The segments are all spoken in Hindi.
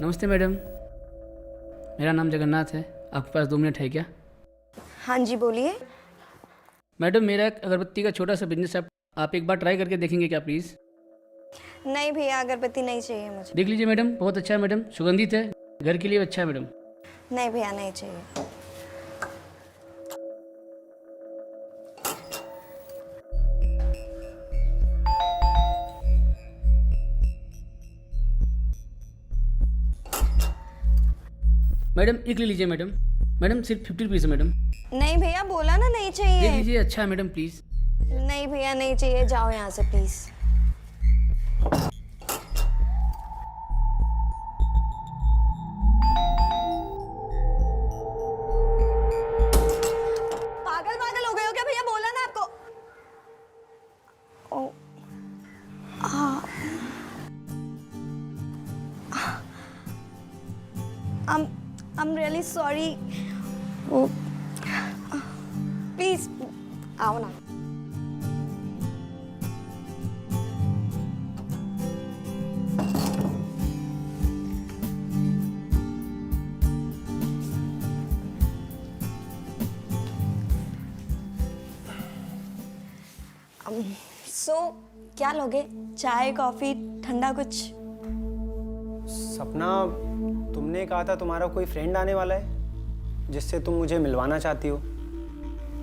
नमस्ते मैडम, मेरा नाम जगन्नाथ है। आपके पास 2 मिनट है क्या? हाँ जी बोलिए। मैडम, मेरा एक अगरबत्ती का छोटा सा बिजनेस है। आप एक बार ट्राई करके देखेंगे क्या प्लीज़? नहीं भैया, अगरबत्ती नहीं चाहिए मुझे। देख लीजिए मैडम, बहुत अच्छा है मैडम, सुगंधित है, घर के लिए अच्छा है मैडम। नहीं भैया, नहीं चाहिए। मैडम एक ले लीजिए मैडम। मैडम सिर्फ 50 रुपीज़ है मैडम। नहीं भैया, बोला ना नहीं देख चाहिए। लीजिए, अच्छा है मैडम प्लीज़। नहीं भैया, नहीं चाहिए, जाओ यहाँ से प्लीज। पागल पागल हो गए हो क्या भैया? बोला ना आपको। Oh, I'm really sorry. Oh, please आओ ना। सो क्या लोगे? चाय, कॉफी, ठंडा कुछ? सपना, तुमने कहा था तुम्हारा कोई फ्रेंड आने वाला है जिससे तुम मुझे मिलवाना चाहती हो,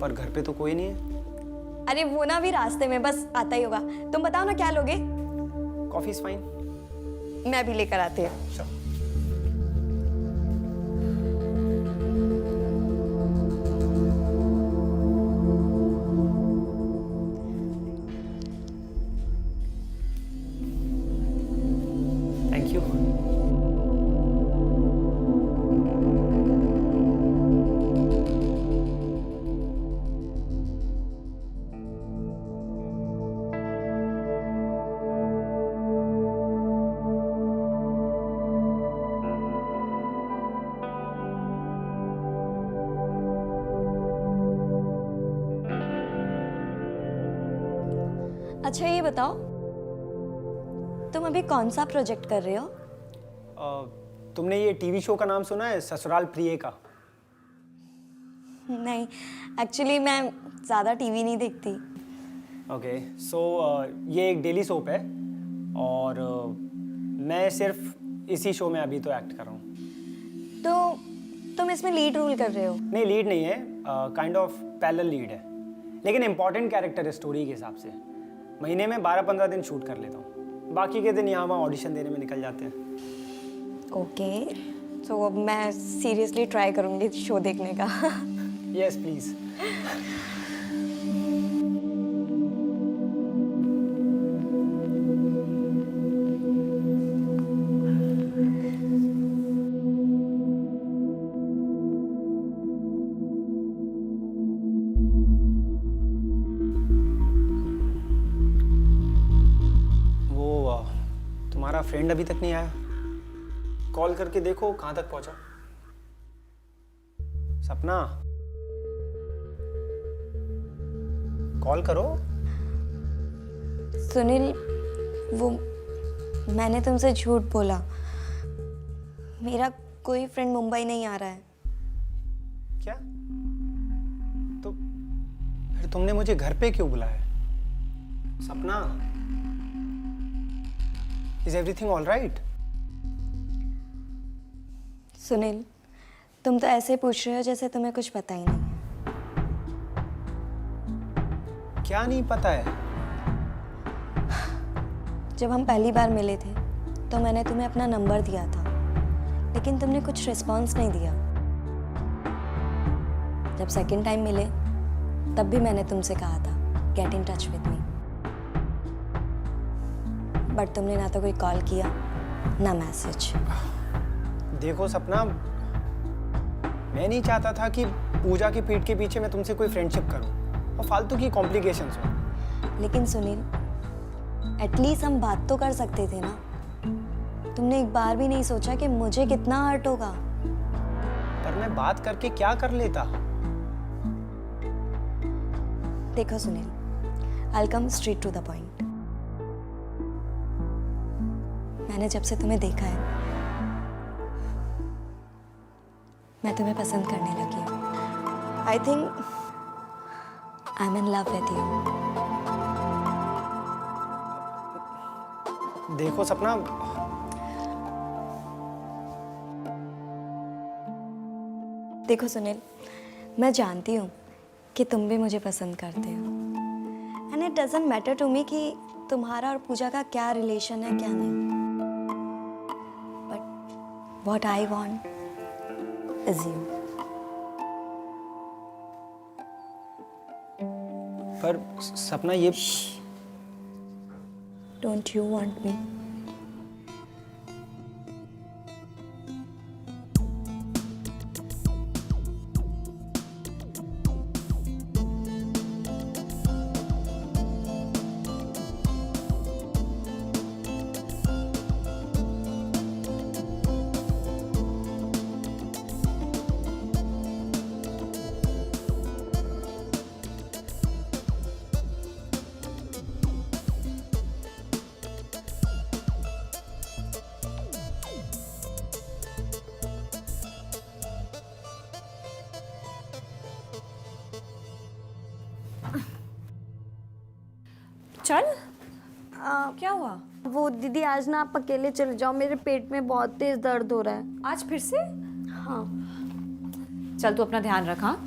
पर घर पे तो कोई नहीं है। अरे वो ना भी रास्ते में, बस आता ही होगा। तुम बताओ ना क्या लोगे? Coffee is fine. मैं भी लेकर आती हूँ। Thank you. अच्छा ये बताओ, तुम अभी कौन सा प्रोजेक्ट कर रहे हो? तुमने ये टीवी शो का नाम सुना है, ससुराल प्रिय का? नहीं, एक्चुअली मैं ज़्यादा टीवी नहीं देखती। ओके, सो ये एक डेली सोप है और मैं सिर्फ इसी शो में अभी तो एक्ट कर रहा हूँ। तो तुम इसमें लीड रोल कर रहे हो? नहीं, लीड नहीं है, काइंड ऑफ पैरेलल लीड है, लेकिन इम्पॉर्टेंट कैरेक्टर है स्टोरी के हिसाब से। महीने में 12-15 दिन शूट कर लेता हूँ, बाकी के दिन यहाँ वहाँ ऑडिशन देने में निकल जाते हैं। ओके, तो अब मैं सीरियसली ट्राई करूँगी शो देखने का। Yes please. तुम्हारा फ्रेंड अभी तक नहीं आया? कॉल करके देखो कहाँ तक पहुंचा। सपना, कॉल करो। सुनील, वो मैंने तुमसे झूठ बोला। मेरा कोई फ्रेंड मुंबई नहीं आ रहा है। क्या? तो फिर तुमने मुझे घर पे क्यों बुलाया? सपना, is everything all right? Sunil, तुम तो ऐसे पूछ रहे हो जैसे तुम्हें कुछ पता ही नहीं है। क्या नहीं पता है? जब हम पहली बार मिले थे तो मैंने तुम्हें अपना नंबर दिया था, लेकिन तुमने कुछ रिस्पॉन्स नहीं दिया। जब सेकंड टाइम मिले तब भी मैंने तुमसे कहा था get in touch with me, but तुमने ना तो कोई कॉल किया ना मैसेज। देखो सपना, मैं नहीं चाहता था कि पूजा की पीठ के पीछे मैं तुमसे कोई फ्रेंडशिप करूं और फालतू की कॉम्प्लिकेशंस हो। लेकिन सुनील, एटलीस्ट हम बात तो कर सकते थे ना। तुमने एक बार भी नहीं सोचा कि मुझे कितना हर्ट होगा। पर मैं बात करके क्या कर लेता? देखो Sunil, I will come straight to the point. मैंने जब से तुम्हें देखा है मैं तुम्हें पसंद करने लगी हूँ। I think I am in love with you. देखो सपना, देखो सुनील, मैं जानती हूँ कि तुम भी मुझे पसंद करते हो, and it doesn't matter to me कि तुम्हारा और पूजा का क्या रिलेशन है क्या नहीं, but what I want is you. पर सपना ये डोंट यू वांट मी? चल क्या हुआ? वो दीदी, आज ना आप अकेले चले जाओ, मेरे पेट में बहुत तेज दर्द हो रहा है। आज फिर से? हाँ। चल तू अपना ध्यान रख। हाँ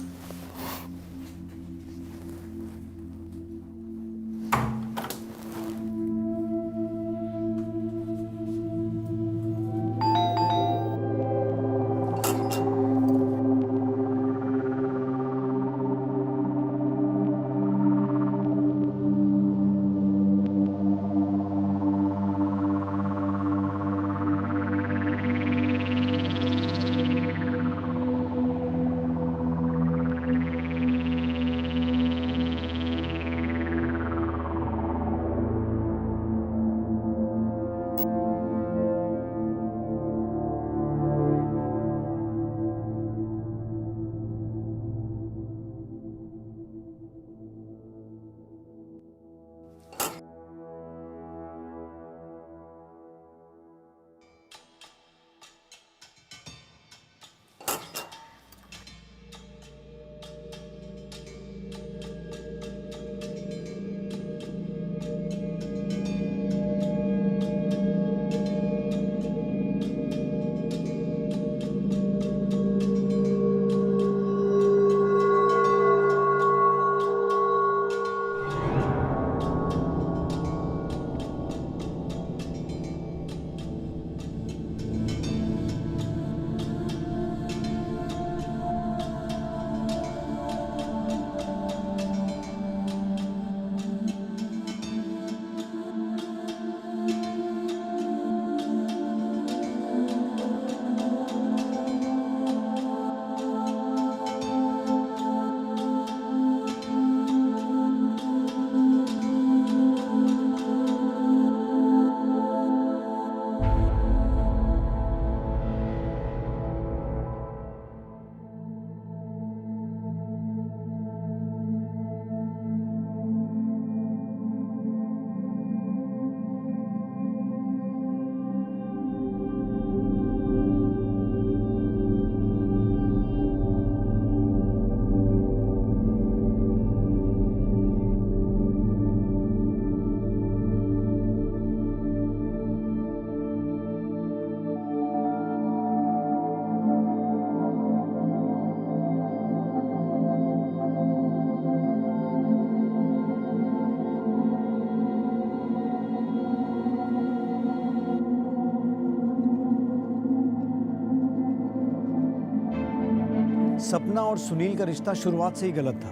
सपना और सुनील का रिश्ता शुरुआत से ही गलत था,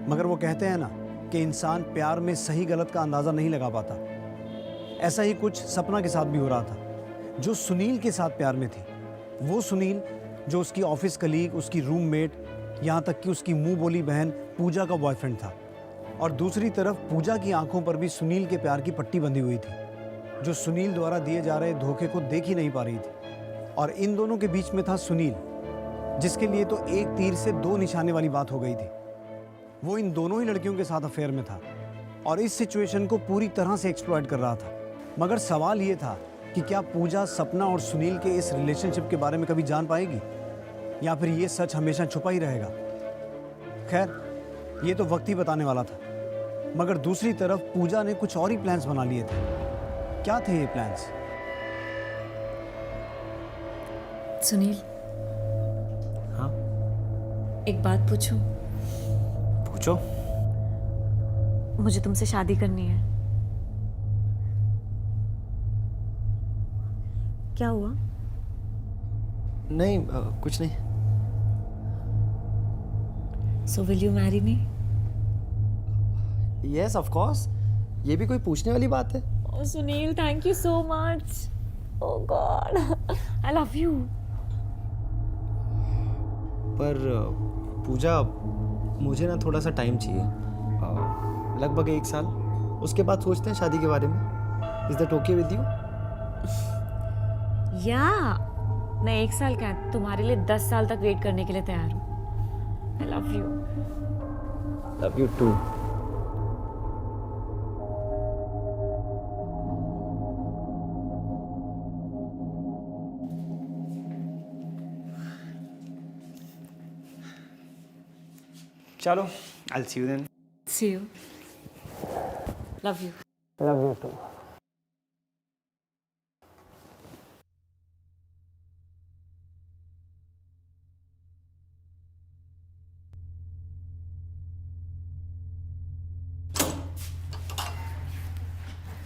मगर वो कहते हैं ना कि इंसान प्यार में सही गलत का अंदाजा नहीं लगा पाता। ऐसा ही कुछ सपना के साथ भी हो रहा था, जो सुनील के साथ प्यार में थी। वो सुनील जो उसकी ऑफिस कलीग, उसकी रूममेट, यहाँ तक कि उसकी मुंह बोली बहन पूजा का बॉयफ्रेंड था। और दूसरी तरफ पूजा की आंखों पर भी सुनील के प्यार की पट्टी बंधी हुई थी, जो सुनील द्वारा दिए जा रहे धोखे को देख ही नहीं पा रही थी। और इन दोनों के बीच में था सुनील, जिसके लिए तो एक तीर से दो निशाने वाली बात हो गई थी। वो इन दोनों ही लड़कियों के साथ अफेयर में था और इस सिचुएशन को पूरी तरह से एक्सप्लॉइट कर रहा था। मगर सवाल ये था कि क्या पूजा सपना और सुनील के इस रिलेशनशिप के बारे में कभी जान पाएगी? या फिर ये सच हमेशा छुपा ही रहेगा? खैर, ये तो वक्त ही बताने वाला था। मगर दूसरी तरफ पूजा ने कुछ और ही प्लान्स बना लिए थे। क्या थे ये प्लान्स? सुनील, हाँ एक बात पूछूं? पूछो। मुझे तुमसे शादी करनी है। क्या हुआ? नहीं कुछ नहीं। So will you marry me? Yes of course, ये भी कोई पूछने वाली बात है? Oh, Sunil, thank you so much. Oh God, I love you. पर पूजा, मुझे ना थोड़ा सा टाइम चाहिए, लगभग 1 साल। उसके बाद सोचते हैं शादी के बारे में। Is that okay with you? या मैं 1 साल क्या, तुम्हारे लिए 10 साल तक वेट करने के लिए तैयार हूँ। I love you. Love you too. चलो, I'll see you then. See you. Love you. Love you too.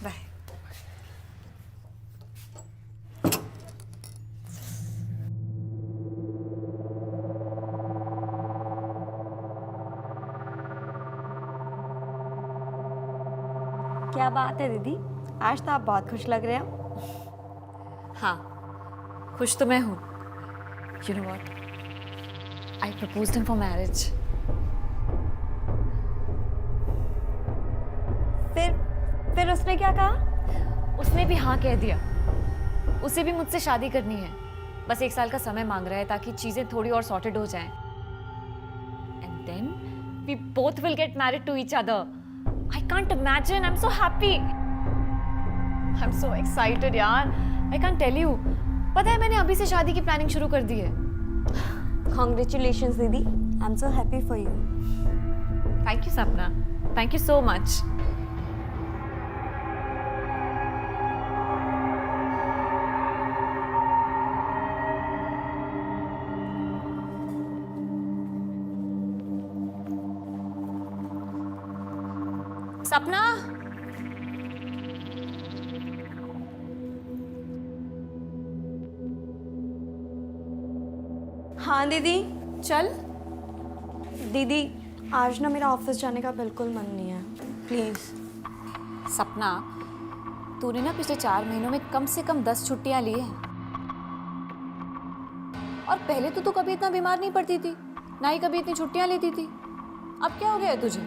Bye. क्या बात है दीदी, आज तो आप बहुत खुश लग रहे हो। हाँ, खुश तो मैं हूँ। You know what? I proposed him for marriage. फिर उसने क्या कहा? उसने भी हाँ कह दिया। उसे भी मुझसे शादी करनी है। बस 1 साल का समय मांग रहा है ताकि चीजें थोड़ी और सॉर्टेड हो जाएं। And then we both will get married to each other. I can't imagine. I'm so happy. I'm so excited यार। I can't tell you. पता है मैंने अभी से शादी की प्लानिंग शुरू कर दी है। Congratulations दीदी, I'm so happy for you. Thank you सपना। Thank you so much. सपना, हाँ दीदी। चल। दीदी, आज ना मेरा ऑफिस जाने का बिल्कुल मन नहीं है, प्लीज़। सपना, तूने ना पिछले 4 महीनों में कम से कम 10 छुट्टियां ली हैं। और पहले तो तू कभी इतना बीमार नहीं पड़ती थी, ना ही कभी इतनी छुट्टियां लेती थी। अब क्या हो गया है तुझे?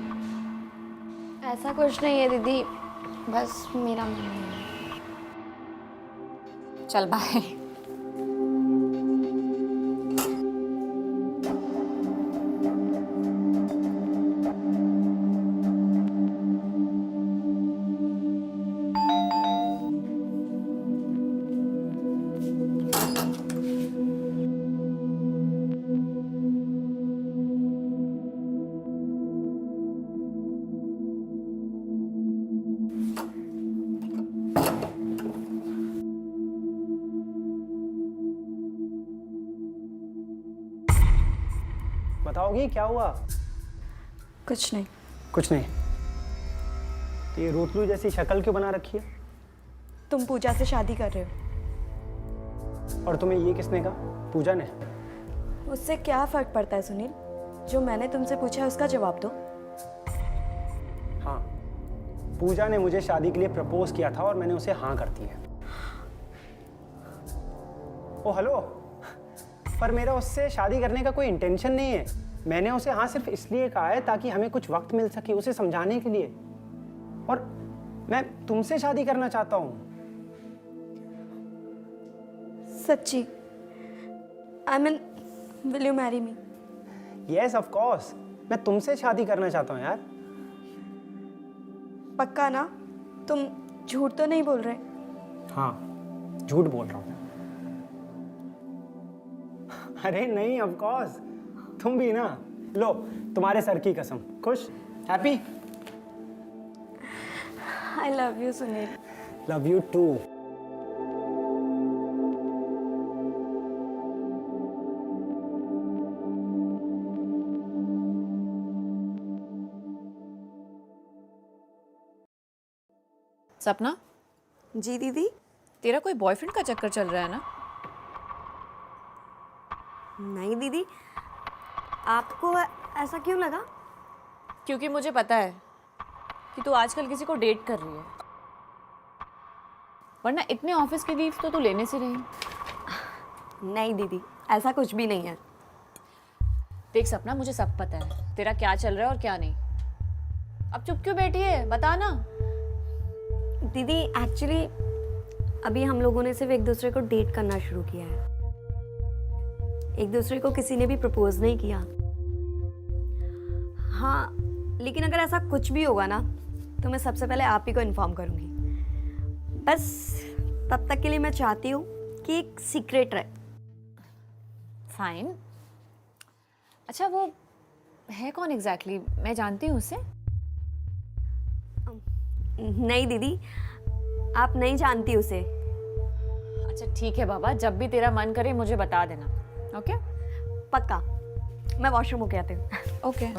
ऐसा कुछ नहीं है दीदी, बस मेरा मन नहीं है। चल बाय। बताओगी क्या हुआ? कुछ नहीं। कुछ नहीं। तो ये रोतलू जैसी शक्ल क्यों बना रखी है? तुम पूजा से शादी कर रहे हो। और तुम्हें ये किसने कहा? पूजा ने? उससे क्या फर्क पड़ता है सुनील? जो मैंने तुमसे पूछा है उसका जवाब दो। हाँ, पूजा ने मुझे शादी के लिए प्रपोज किया था और मैंने उसे हाँ कर दी है। ओ हेलो, पर मेरा उससे शादी करने का कोई इंटेंशन नहीं है। मैंने उसे हाँ सिर्फ इसलिए कहा है ताकि हमें कुछ वक्त मिल सके उसे समझाने के लिए। और मैं तुमसे शादी करना चाहता हूँ। सच्ची? I mean, will you marry me? Yes of course, मैं तुमसे शादी करना चाहता हूँ यार। पक्का ना? तुम झूठ तो नहीं बोल रहे? हाँ, झूठ बोल रहा हूँ। अरे नहीं, ऑफ कोर्स तुम भी ना। लो तुम्हारे सर की कसम। खुश? Happy? I love you Sunil. Love you too. Sapna, जी दीदी। तेरा कोई बॉयफ्रेंड का चक्कर चल रहा है ना? नहीं दीदी, आपको ऐसा क्यों लगा? क्योंकि मुझे पता है कि तू आजकल किसी को डेट कर रही है, वरना इतने ऑफिस की लीव तो तू लेने से रही। नहीं दीदी, ऐसा कुछ भी नहीं है। देख सपना, मुझे सब पता है तेरा क्या चल रहा है और क्या नहीं। अब चुप क्यों बैठी है, बता ना। दीदी एक्चुअली अभी हम लोगों ने सिर्फ एक दूसरे को डेट करना शुरू किया है। एक दूसरे को किसी ने भी प्रपोज नहीं किया। हाँ, लेकिन अगर ऐसा कुछ भी होगा ना तो मैं सबसे पहले आप ही को इन्फॉर्म करूँगी। बस तब तक के लिए मैं चाहती हूँ कि एक सीक्रेट रहे। फाइन। अच्छा, वो है कौन एग्जैक्टली? मैं जानती हूँ उसे। नहीं दीदी, आप नहीं जानती उसे। अच्छा ठीक है बाबा, जब भी तेरा मन करे मुझे बता देना। ओके? पक्का। मैं वॉशरूम होके आती हूँ। ओके।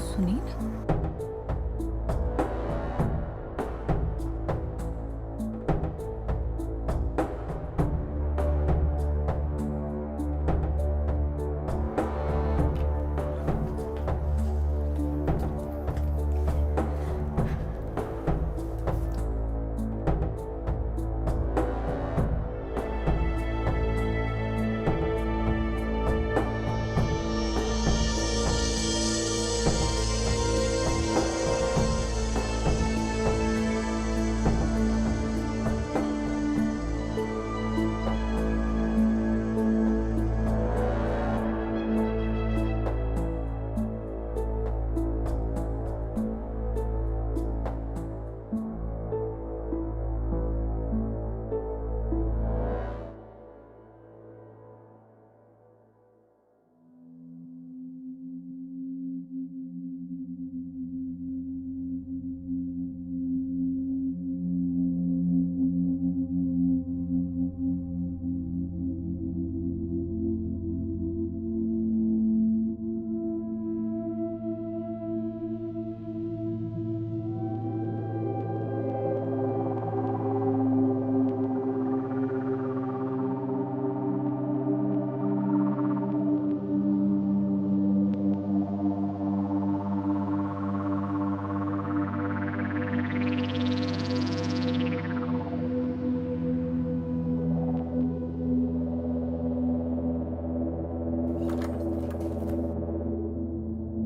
सुनील?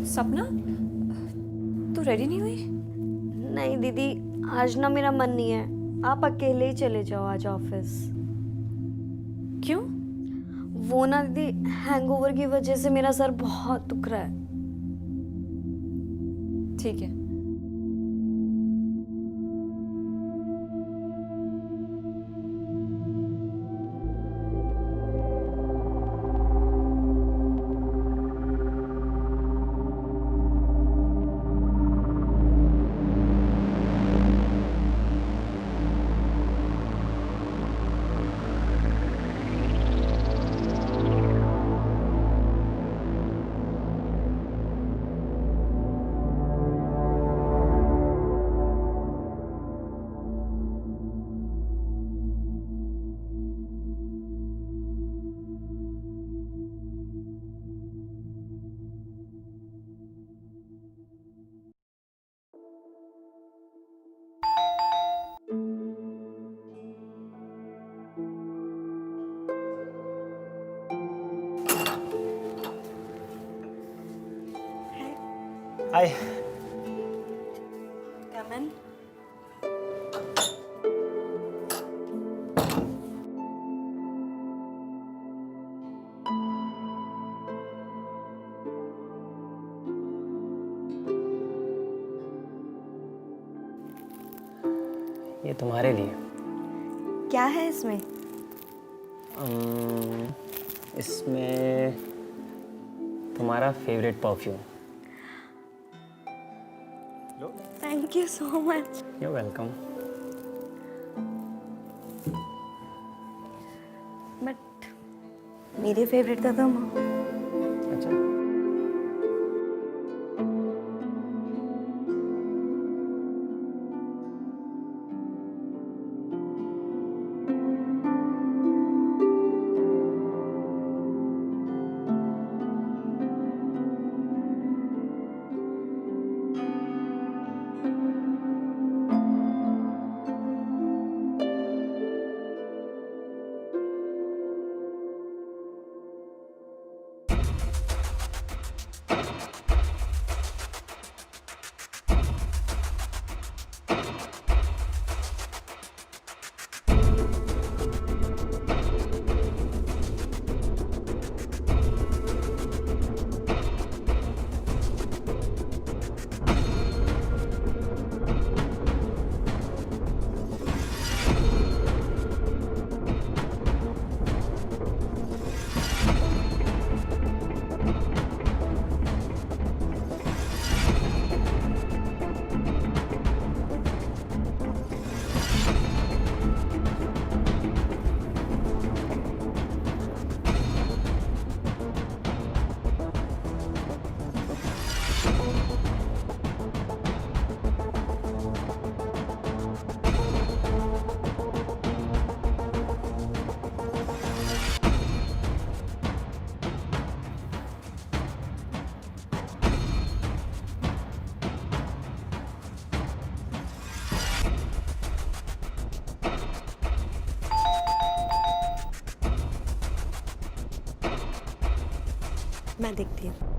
सपना, तू रेडी नहीं हुई? नहीं दीदी, आज ना मेरा मन नहीं है। आप अकेले ही चले जाओ आज ऑफिस। क्यों? वो ना दीदी, हैंगओवर की वजह से मेरा सर बहुत दुख रहा है। ठीक है। हाय। Come in. ये तुम्हारे लिए। क्या है इसमें? इसमें तुम्हारा favourite perfume. Thank you so much. You welcome. But मेरी फेवरेट तो तुम हो। अच्छा, मैं देखती हूँ।